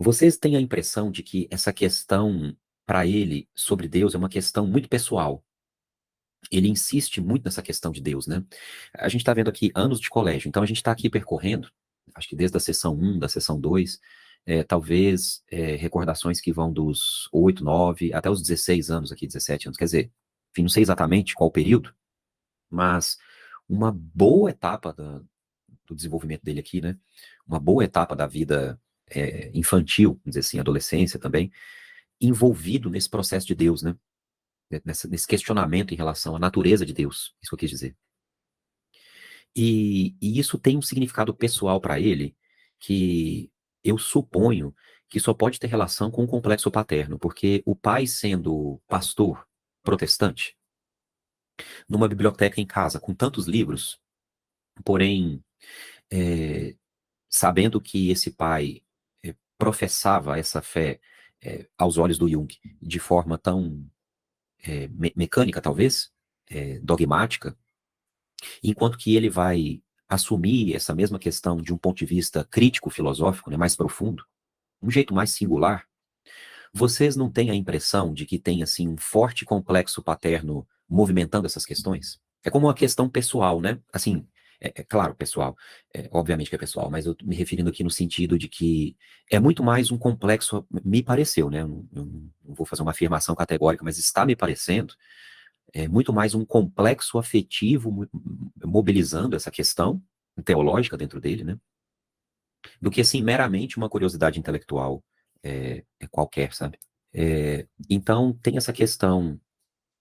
vocês têm a impressão de que essa questão, para ele, sobre Deus, é uma questão muito pessoal. Ele insiste muito nessa questão de Deus, né? A gente está vendo aqui anos de colégio, então a gente está aqui percorrendo, acho que desde a sessão 1, da sessão 2, talvez recordações que vão dos 8, 9, até os 16 anos aqui, 17 anos, quer dizer, enfim, não sei exatamente qual período, mas uma boa etapa do desenvolvimento dele aqui, né? Uma boa etapa da vida infantil, vamos dizer assim, adolescência também, envolvido nesse processo de Deus, né? Nesse questionamento em relação à natureza de Deus, isso que eu quis dizer. E isso tem um significado pessoal para ele, que eu suponho que só pode ter relação com o complexo paterno, porque o pai sendo pastor protestante, numa biblioteca em casa com tantos livros, porém, sabendo que esse pai professava essa fé aos olhos do Jung de forma tão mecânica, talvez, dogmática, enquanto que ele vai assumir essa mesma questão de um ponto de vista crítico-filosófico, né, mais profundo, um jeito mais singular, vocês não têm a impressão de que tem assim um forte complexo paterno movimentando essas questões? É como uma questão pessoal, né? Assim, claro, pessoal, obviamente que é pessoal, mas eu me referindo aqui no sentido de que é muito mais um complexo, me pareceu, né? Eu não vou fazer uma afirmação categórica, mas está me parecendo muito mais um complexo afetivo mobilizando essa questão teológica dentro dele, né? Do que, assim, meramente uma curiosidade intelectual qualquer, sabe? Então, tem essa questão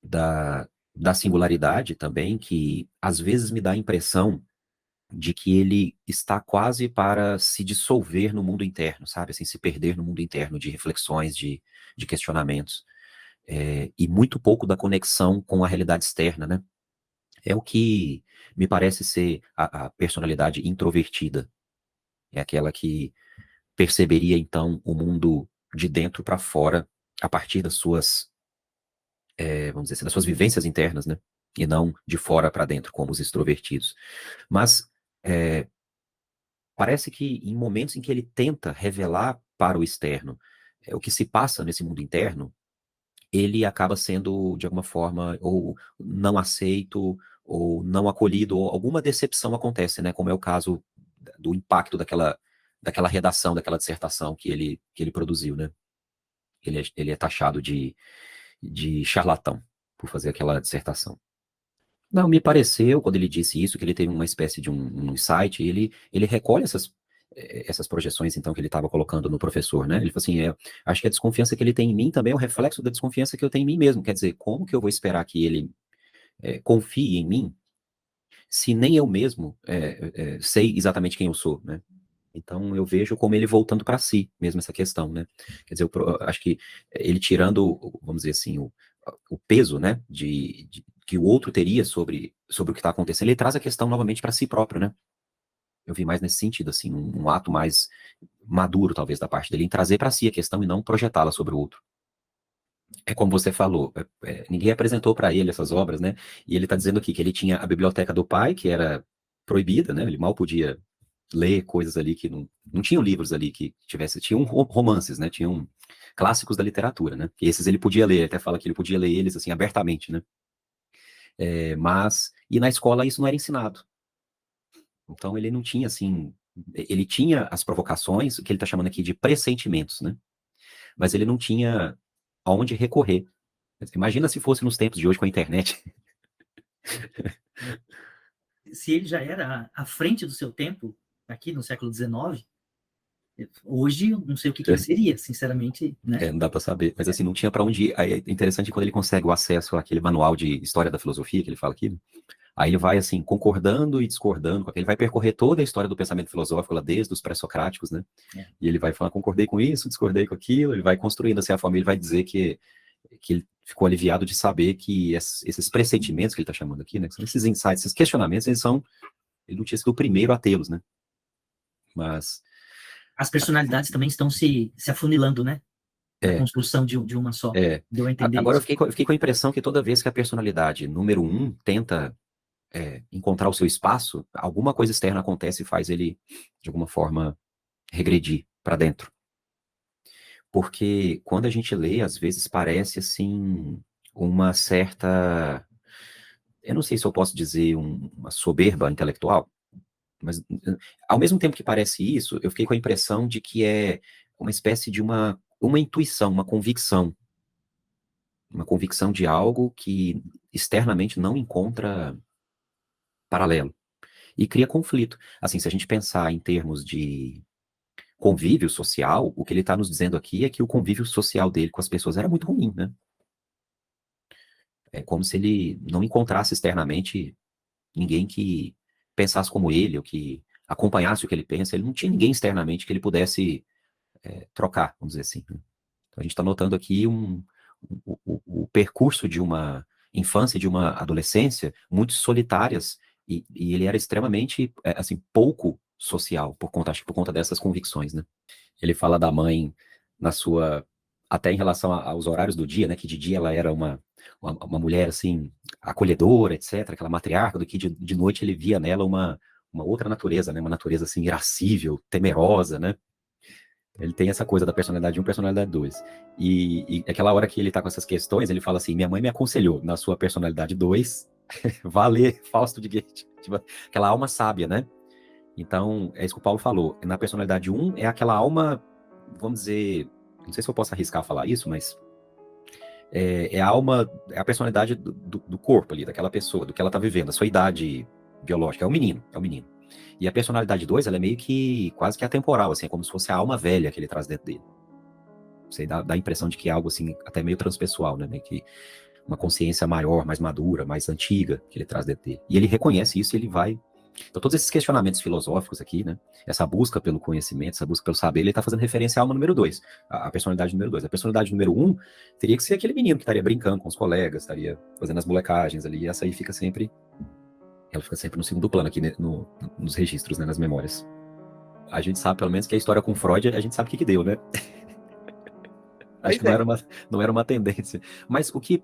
da singularidade também, que às vezes me dá a impressão de que ele está quase para se dissolver no mundo interno, sabe? Assim, se perder no mundo interno de reflexões, de questionamentos. E muito pouco da conexão com a realidade externa, né? É o que me parece ser a personalidade introvertida. É aquela que perceberia, então, o mundo de dentro para fora a partir das suas, vamos dizer assim, das suas vivências internas, né? E não de fora para dentro, como os extrovertidos. Mas parece que em momentos em que ele tenta revelar para o externo o que se passa nesse mundo interno, ele acaba sendo, de alguma forma, ou não aceito, ou não acolhido, ou alguma decepção acontece, né? Como é o caso do impacto daquela redação, daquela dissertação que ele produziu, né? Ele é taxado de charlatão por fazer aquela dissertação. Não, me pareceu, quando ele disse isso, que ele teve uma espécie de um insight, e ele recolhe essas projeções, então, que ele estava colocando no professor, né? Ele falou assim, acho que a desconfiança que ele tem em mim também é o reflexo da desconfiança que eu tenho em mim mesmo. Quer dizer, como que eu vou esperar que ele confie em mim, se nem eu mesmo sei exatamente quem eu sou, né? Então, eu vejo como ele voltando para si, mesmo essa questão, né? Quer dizer, eu acho que ele tirando, vamos dizer assim, o peso, né, que o outro teria sobre o que está acontecendo, ele traz a questão novamente para si próprio, né? Eu vi mais nesse sentido, assim, um ato mais maduro, talvez, da parte dele, em trazer para si a questão e não projetá-la sobre o outro. É como você falou, ninguém apresentou para ele essas obras, né? E ele está dizendo aqui que ele tinha a biblioteca do pai, que era proibida, né? Ele mal podia ler coisas ali que não tinham livros ali que tivesse, tinham romances, né? Tinham clássicos da literatura, né? E esses ele podia ler, ele até fala que ele podia ler eles assim abertamente, né? E na escola isso não era ensinado. Então ele não tinha assim, ele tinha as provocações, que ele está chamando aqui de pressentimentos, né? Mas ele não tinha aonde recorrer. Imagina se fosse nos tempos de hoje com a internet. Se ele já era à frente do seu tempo, aqui no século XIX, hoje eu não sei o que ele seria, sinceramente, né? Não dá para saber, mas assim, não tinha para onde ir. Aí é interessante quando ele consegue o acesso àquele manual de história da filosofia que ele fala aqui, né? Aí ele vai assim, concordando e discordando, ele vai percorrer toda a história do pensamento filosófico lá desde os pré-socráticos, né? E ele vai falar, concordei com isso, discordei com aquilo, ele vai construindo assim a forma, ele vai dizer que ele ficou aliviado de saber que esses pressentimentos que ele está chamando aqui, né? Que são esses insights, esses questionamentos, ele não tinha sido o primeiro a tê-los, né? Mas as personalidades também estão se afunilando, né? A construção de uma só. Deu a entender agora isso. eu fiquei com a impressão que toda vez que a personalidade número 1 tenta encontrar o seu espaço, alguma coisa externa acontece e faz ele, de alguma forma, regredir para dentro. Porque quando a gente lê, às vezes parece assim uma certa, eu não sei se eu posso dizer uma soberba intelectual, mas ao mesmo tempo que parece isso, eu fiquei com a impressão de que é uma espécie de uma intuição, uma convicção de algo que externamente não encontra paralelo e cria conflito. Assim, se a gente pensar em termos de convívio social, o que ele está nos dizendo aqui é que o convívio social dele com as pessoas era muito ruim, né? É como se ele não encontrasse externamente ninguém que pensasse como ele, ou que acompanhasse o que ele pensa. Ele não tinha ninguém externamente que ele pudesse trocar, vamos dizer assim, né? Então a gente está notando aqui o percurso de uma infância e de uma adolescência muito solitárias, e ele era extremamente, assim, pouco social, acho que por conta dessas convicções, né? Ele fala da mãe na sua, até em relação aos horários do dia, né? Que de dia ela era uma mulher, assim, acolhedora, etc., aquela matriarca, do que de noite ele via nela uma outra natureza, né? Uma natureza, assim, irascível, temerosa, né? Ele tem essa coisa da personalidade 1 e personalidade 2. E aquela hora que ele tá com essas questões, ele fala assim: minha mãe me aconselhou, na sua personalidade 2, vá ler Fausto de Goethe. Tipo, aquela alma sábia, né? Então, é isso que o Paulo falou. Na personalidade 1 é aquela alma, vamos dizer, não sei se eu posso arriscar falar isso, mas é a alma, é a personalidade do corpo ali, daquela pessoa, do que ela tá vivendo, a sua idade biológica. É o menino, é o menino. E a personalidade 2, ela é meio que, quase que atemporal, assim, é como se fosse a alma velha que ele traz dentro dele. Você dá a impressão de que é algo, assim, até meio transpessoal, né? Meio que uma consciência maior, mais madura, mais antiga que ele traz dentro dele. E ele reconhece isso e ele vai. Então, todos esses questionamentos filosóficos aqui, né? Essa busca pelo conhecimento, essa busca pelo saber, ele está fazendo referência à alma número 2, a personalidade número 2. A personalidade número 1 teria que ser aquele menino que estaria brincando com os colegas, estaria fazendo as molecagens ali, e essa aí fica sempre. Ela fica sempre no segundo plano aqui, né, nos registros, né, nas memórias. A gente sabe, pelo menos, que a história com Freud, a gente sabe o que deu, né? Acho que não era uma tendência. Mas o que,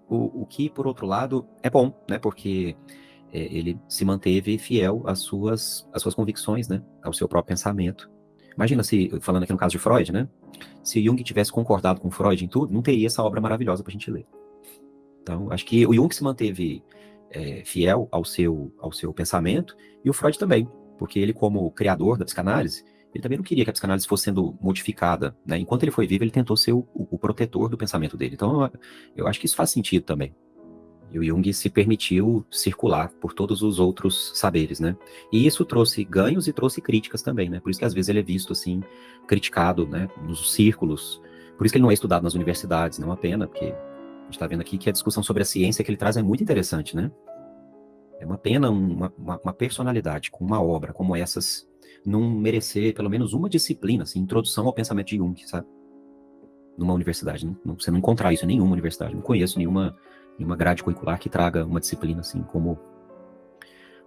por outro lado, é bom, né? Porque ele se manteve fiel às suas convicções, né? Ao seu próprio pensamento. Imagina se, falando aqui no caso de Freud, né? Se Jung tivesse concordado com Freud em tudo, não teria essa obra maravilhosa pra gente ler. Então, acho que o Jung se manteve fiel ao seu pensamento, e o Freud também, porque ele, como criador da psicanálise, ele também não queria que a psicanálise fosse sendo modificada, né? Enquanto ele foi vivo, ele tentou ser o protetor do pensamento dele. Então, eu acho que isso faz sentido também. E o Jung se permitiu circular por todos os outros saberes, né? E isso trouxe ganhos e trouxe críticas também, né? Por isso que às vezes ele é visto assim, criticado, né? Nos círculos. Por isso que ele não é estudado nas universidades, não é uma pena, porque a gente está vendo aqui que a discussão sobre a ciência que ele traz é muito interessante, né? É uma pena uma personalidade com uma obra como essas não merecer pelo menos uma disciplina, assim, introdução ao pensamento de Jung, sabe? Numa universidade. Você não encontrar isso em nenhuma universidade. Não conheço nenhuma grade curricular que traga uma disciplina assim, como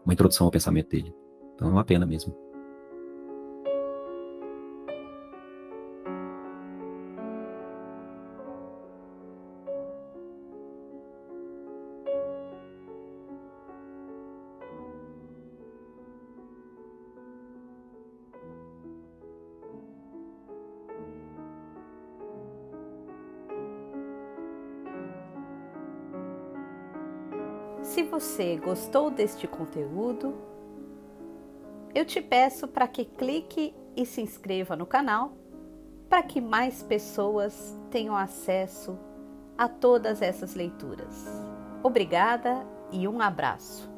uma introdução ao pensamento dele. Então é uma pena mesmo. Se você gostou deste conteúdo, eu te peço para que clique e se inscreva no canal para que mais pessoas tenham acesso a todas essas leituras. Obrigada e um abraço.